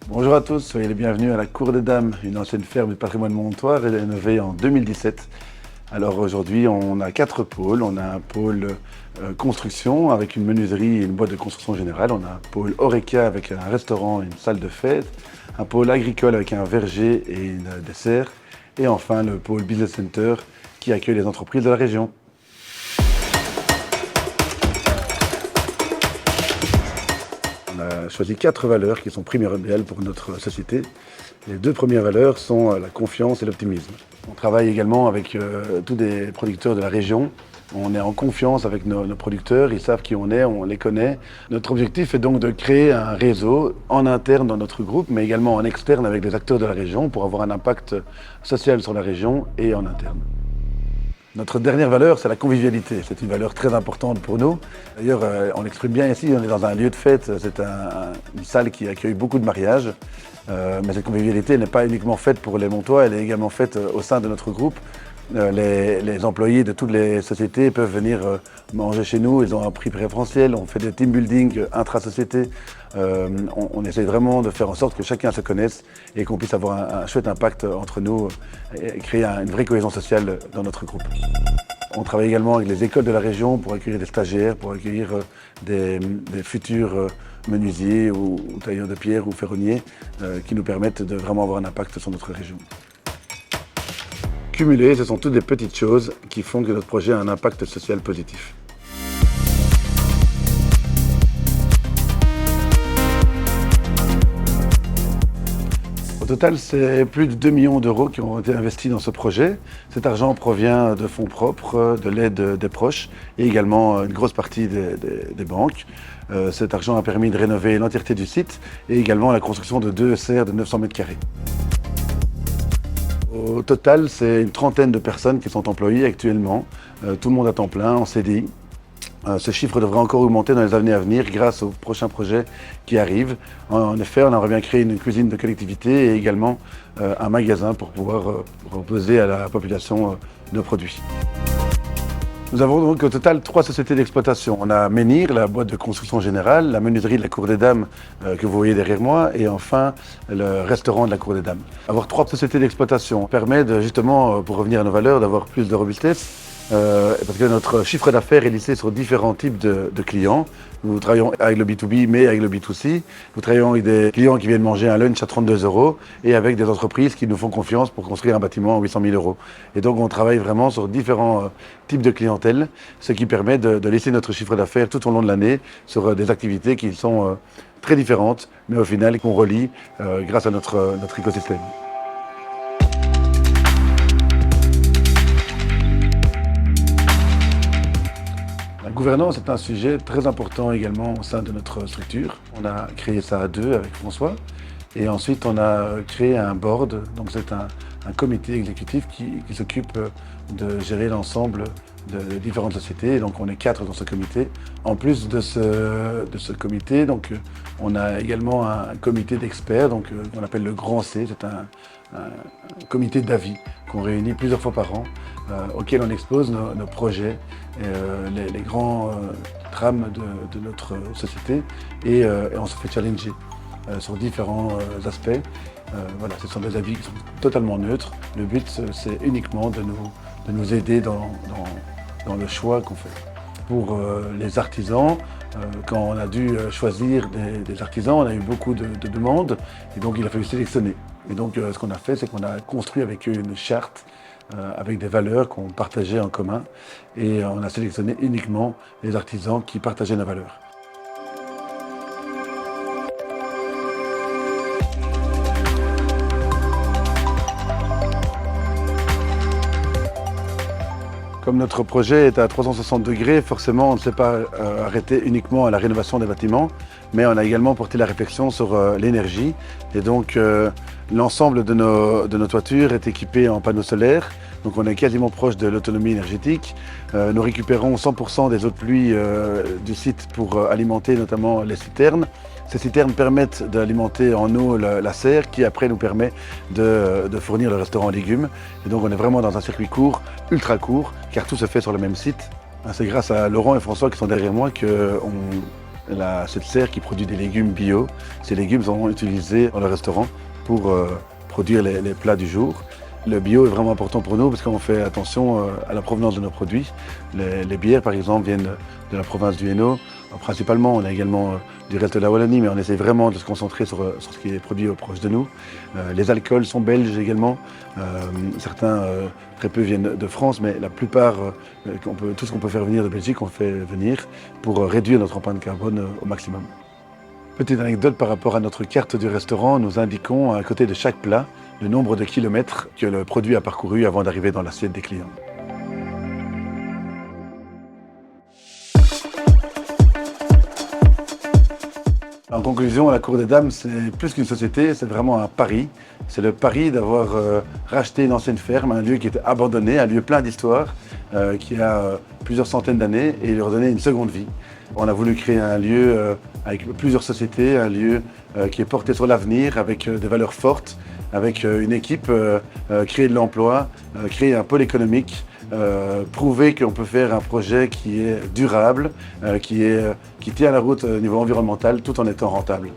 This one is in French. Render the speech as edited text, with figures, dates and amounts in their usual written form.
Bonjour à tous, soyez les bienvenus à la Cour des Dames, une ancienne ferme du patrimoine montois rénovée en 2017. Alors aujourd'hui, on a 4 pôles. On a un pôle construction avec une menuiserie et une boîte de construction générale. On a un pôle Horeca avec un restaurant et une salle de fête. Un pôle agricole avec un verger et une dessert. Et enfin le pôle Business Center qui accueille les entreprises de la région. On a choisi 4 valeurs qui sont primordiales pour notre société. Les 2 premières valeurs sont la confiance et l'optimisme. On travaille également avec tous des producteurs de la région. On est en confiance avec nos producteurs, ils savent qui on est, on les connaît. Notre objectif est donc de créer un réseau en interne dans notre groupe, mais également en externe avec des acteurs de la région pour avoir un impact social sur la région et en interne. Notre dernière valeur, c'est la convivialité. C'est une valeur très importante pour nous. D'ailleurs, on l'exprime bien ici, on est dans un lieu de fête. C'est une salle qui accueille beaucoup de mariages. Mais cette convivialité n'est pas uniquement faite pour les Montois, elle est également faite au sein de notre groupe. Les employés de toutes les sociétés peuvent venir manger chez nous, ils ont un prix préférentiel, on fait des team building intra-société. On essaie vraiment de faire en sorte que chacun se connaisse et qu'on puisse avoir un chouette impact entre nous et créer une vraie cohésion sociale dans notre groupe. On travaille également avec les écoles de la région pour accueillir des stagiaires, pour accueillir des futurs menuisiers ou tailleurs de pierre ou ferronniers qui nous permettent de vraiment avoir un impact sur notre région. Cumulées, ce sont toutes des petites choses qui font que notre projet a un impact social positif. Au total, c'est plus de 2 millions d'euros qui ont été investis dans ce projet. Cet argent provient de fonds propres, de l'aide des proches et également une grosse partie des banques. Cet argent a permis de rénover l'entièreté du site et également la construction de 2 serres de 900 mètres carrés. Au total, c'est une trentaine de personnes qui sont employées actuellement. Tout le monde à temps plein, en CDI. Ce chiffre devrait encore augmenter dans les années à venir grâce aux prochains projets qui arrivent. En effet, on aimerait bien créer une cuisine de collectivité et également un magasin pour pouvoir proposer à la population nos produits. Nous avons donc au total 3 sociétés d'exploitation. On a Menhir, la boîte de construction générale, la menuiserie de la Cour des Dames que vous voyez derrière moi et enfin le restaurant de la Cour des Dames. Avoir 3 sociétés d'exploitation permet justement, pour revenir à nos valeurs, d'avoir plus de robustesse. Parce que notre chiffre d'affaires est lissé sur différents types de clients. Nous travaillons avec le B2B mais avec le B2C. Nous travaillons avec des clients qui viennent manger un lunch à 32 € et avec des entreprises qui nous font confiance pour construire un bâtiment à 800 000 €. Et donc on travaille vraiment sur différents types de clientèle, ce qui permet de laisser notre chiffre d'affaires tout au long de l'année sur des activités qui sont très différentes mais au final qu'on relie grâce à notre écosystème. La gouvernance est un sujet très important également au sein de notre structure. On a créé ça à 2 avec François et ensuite on a créé un board, donc c'est un comité exécutif qui s'occupe de gérer l'ensemble de différentes sociétés. Et donc on est 4 dans ce comité. En plus de ce comité, donc, on a également un comité d'experts qu'on appelle le Grand C. C'est un comité d'avis qu'on réunit plusieurs fois par an, auquel on expose nos projets, les grands trames de notre société et on se fait challenger sur différents aspects. Voilà, ce sont des avis qui sont totalement neutres. Le but, c'est uniquement de nous aider dans le choix qu'on fait. Pour les artisans, quand on a dû choisir des artisans, on a eu beaucoup de demandes et donc il a fallu sélectionner. Et donc ce qu'on a fait, c'est qu'on a construit avec eux une charte avec des valeurs qu'on partageait en commun et on a sélectionné uniquement les artisans qui partageaient nos valeurs. Comme notre projet est à 360 degrés, forcément on ne s'est pas arrêté uniquement à la rénovation des bâtiments, mais on a également porté la réflexion sur l'énergie. Et donc l'ensemble de nos toitures est équipé en panneaux solaires, donc on est quasiment proche de l'autonomie énergétique. Nous récupérons 100% des eaux de pluie du site pour alimenter notamment les citernes. Ces citernes permettent d'alimenter en eau la serre qui après nous permet de fournir le restaurant en légumes. Et donc on est vraiment dans un circuit court, ultra court, car tout se fait sur le même site. C'est grâce à Laurent et François qui sont derrière moi que cette serre qui produit des légumes bio. Ces légumes sont utilisés dans le restaurant pour produire les plats du jour. Le bio est vraiment important pour nous parce qu'on fait attention à la provenance de nos produits. Les bières, par exemple, viennent de la province du Hainaut. Principalement, on a également du reste de la Wallonie, mais on essaie vraiment de se concentrer sur ce qui est produit proche de nous. Les alcools sont belges également. Certains, très peu, viennent de France, mais la plupart, tout ce qu'on peut faire venir de Belgique, on fait venir pour réduire notre empreinte carbone au maximum. Petite anecdote par rapport à notre carte du restaurant, nous indiquons à côté de chaque plat le nombre de kilomètres que le produit a parcouru avant d'arriver dans l'assiette des clients. En conclusion, la Cour des Dames, c'est plus qu'une société, c'est vraiment un pari. C'est le pari d'avoir racheté une ancienne ferme, un lieu qui était abandonné, un lieu plein d'histoire, qui a plusieurs centaines d'années, et leur donner une seconde vie. On a voulu créer un lieu avec plusieurs sociétés, un lieu qui est porté sur l'avenir, avec des valeurs fortes, avec une équipe, créer de l'emploi, créer un pôle économique, prouver qu'on peut faire un projet qui est durable, qui tient la route au niveau environnemental tout en étant rentable.